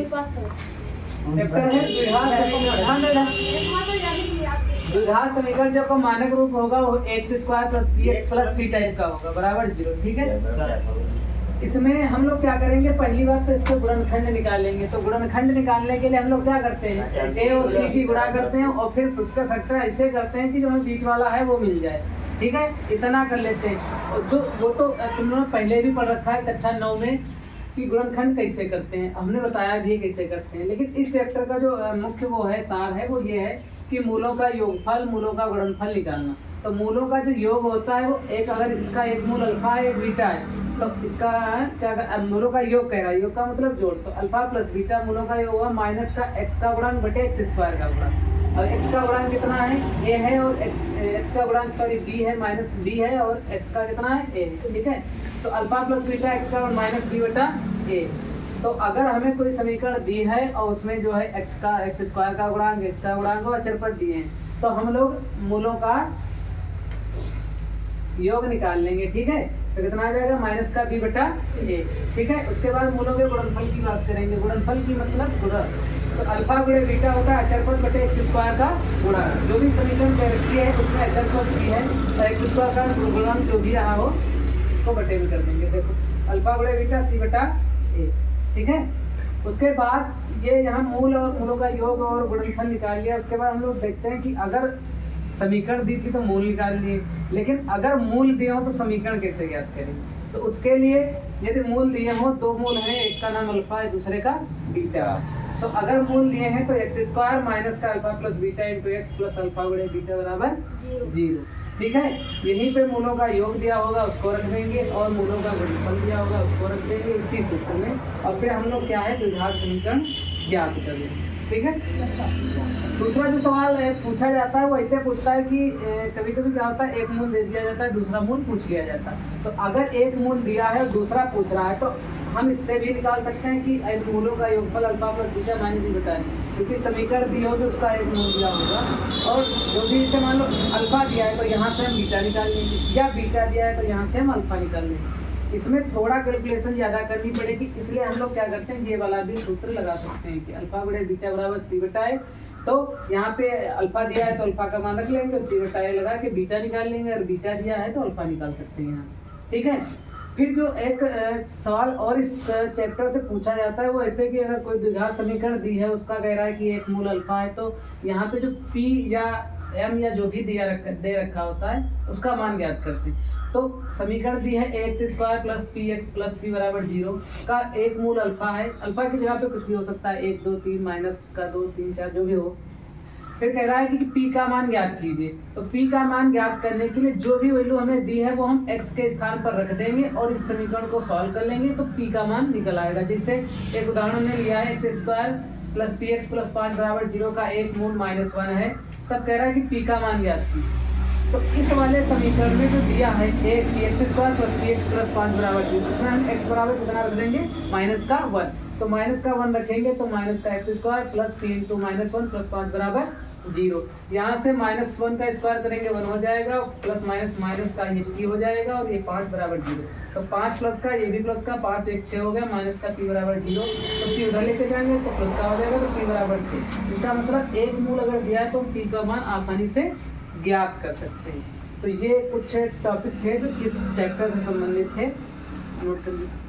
Chapter है द्विघात समीकरण। जब का मानक रूप होगा वो x square plus b x plus c type का होगा बराबर 0। ठीक है, इसमें हम लोग क्या करेंगे, पहली बात तो इसके गुणनखंड निकालेंगे। तो गुणनखंड निकालने के लिए हम लोग क्या करते हैं, ए और सी की गुणा करते हैं और फिर उसका फैक्टर ऐसे करते हैं कि जो हमें बीच वाला है वो मिल जाए। ठीक है, इतना कर लेते हैं। और जो वो तो तुम लोगों ने पहले भी पढ़ रखा है कक्षा 9 में कि गुणनखंड कैसे करते हैं, हमने बताया भी कैसे करते हैं। लेकिन इस चैप्टर का जो मुख्य वो है, सार है, वो ये है कि मूलों का योगफल, मूलों का गुणनफल निकालना। तो मूलों का जो योग होता है वो एक, अगर इसका एक मूल अल्फा है एक बीटा है तो इसका क्या, मूलों का योग कह रहा है, योग का मतलब जोड़। तो अल्फा प्लस बीटा मूलों का योग होगा माइनस का एक्स का गुणन बटे एक्स स्क्वायर का गुणन। और x का गुणांक कितना है, a है, और x का गुणांक सॉरी b है, माइनस b है, और x का कितना है, a है। ठीक है, तो अल्फा प्लस बीटा x का माइनस b बटा a। तो अगर हमें कोई समीकरण दी है और उसमें जो है x स्क्वायर का गुणांक, x का गुणांक और अचर पद दिए हैं, तो हम लोग मूलों का योग निकाल लेंगे। ठीक है, तो कितना आ जाएगा, माइनस का b बटा a। ठीक है, उसके बाद मूलों के गुणनफल की बात करेंगे। गुणनफल की मतलब गुणन। तो अल्फा गुणे बीटा होता है अचर पद बटे एक्स स्क्वायर का गुणा। जो भी समीकरण रखी है उसमें अचर पद भी है और एक्स स्क्वायर का गुणन जो भी रहा हो उसको बटे में कर देंगे। देखो अल्फा गुणे बीटा सी बटा ए। ठीक है, उसके बाद ये यहाँ मूल और मूलों का योग और गुणनफल निकाल लिया। उसके बाद हम लोग देखते हैं कि अगर समीकरण दी थी तो मूल निकाल लिए, लेकिन अगर मूल दिए हो तो समीकरण कैसे ज्ञात करें। तो उसके लिए यदि मूल दिए हो, दो मूल है, एक का नाम अल्फा है दूसरे का बीटा। तो अगर मूल दिए हैं तो एक्स स्क्वायर माइनस का alpha plus beta into x plus alpha गुणे बीटा बराबर 0। ठीक है, यहीं पे मूलों का योग दिया होगा उसको रख देंगे और मूलों का गुणनफल दिया होगा उसको रख देंगे इसी सूत्र में, और फिर हम लोग क्या है द्विघात समीकरण ज्ञात कर देंगे। ठीक है, दूसरा जो सवाल पूछा जाता है वो ऐसे पूछता है कि कभी कभी क्या होता है, एक मूल दे दिया जाता है दूसरा मूल पूछ लिया जाता है। तो अगर एक मूल दिया है और दूसरा पूछ रहा है तो हम इससे भी निकाल सकते हैं कि मूलों का योगफल alpha plus beta minus b बटा है, क्योंकि समीकरण दिया हो तो उसका एक मूल दिया होगा। और जो भी जैसे मान लो अल्फा दिया है तो यहाँ से हम बीटा निकाल लेंगे, या बीटा दिया है तो यहाँ से हम अल्फा निकाल लेंगे। इसमें थोड़ा कैलकुलेशन ज़्यादा करनी पड़ेगी, इसलिए हम लोग क्या करते हैं, ये वाला भी सूत्र लगा सकते हैं कि अल्फा गुणे बीटा बराबर सी बटा है। तो यहाँ पे अल्फा दिया है तो अल्फा का मान रख लेंगे, सी बटा ए लगा के बीटा निकाल लेंगे, और बीटा दिया है तो अल्फा निकाल सकते हैं यहाँ से। ठीक है, फिर जो एक सवाल और इस चैप्टर से पूछा जाता है वो ऐसे कि अगर कोई द्विघात समीकरण दी है, उसका कह रहा है कि एक मूल अल्फा है, तो यहाँ पे जो p या m या जो भी दे रखा होता है उसका मान ज्ञात करते हैं। तो समीकरण दी है x square plus p x plus c बराबर 0 का एक मूल अल्फा है। अल्फा की जगह पे कुछ भी हो सकता है, 1 2 3 माइनस का 2 3 4 जो भी हो। फिर कह रहा है कि p का मान ज्ञात कीजिए। तो p का मान ज्ञात करने के लिए जो भी वैल्यू हमें दी है वो हम x के स्थान पर रख देंगे और इस समीकरण को सॉल्व कर लेंगे तो p का मान निकल आएगा। जिससे एक उदाहरण में लिया है x square plus p x plus 5 बराबर 0 का एक मूल -1 है, तब कह रहा है कि p का मान ज्ञात कीजिए। तो इस वाले समीकरण में जो दिया है x square plus p x plus 5 बराबर 0, इसमें हम x बराबर कितना रख देंगे, -1। तो -1 रखेंगे तो माइनस का x square plus P into -1 plus 5 बराबर 0। यहाँ से -1 का स्क्वायर करेंगे 1 हो जाएगा, प्लस माइनस का ये p हो जाएगा, और ये 5 बराबर 0। तो 5 प्लस का ये भी प्लस का 5 1 6 हो गया, माइनस का p बराबर 0। तो p उधर लेके जाएंगे तो प्लस का हो जाएगा, तो p बराबर 6। इसका मतलब एक मूल अगर दिया है तो p का मान आसानी से ज्ञात कर सकते हैं। तो ये कुछ टॉपिक थे जो इस चैप्टर से संबंधित थे, नोट कर लीजिए।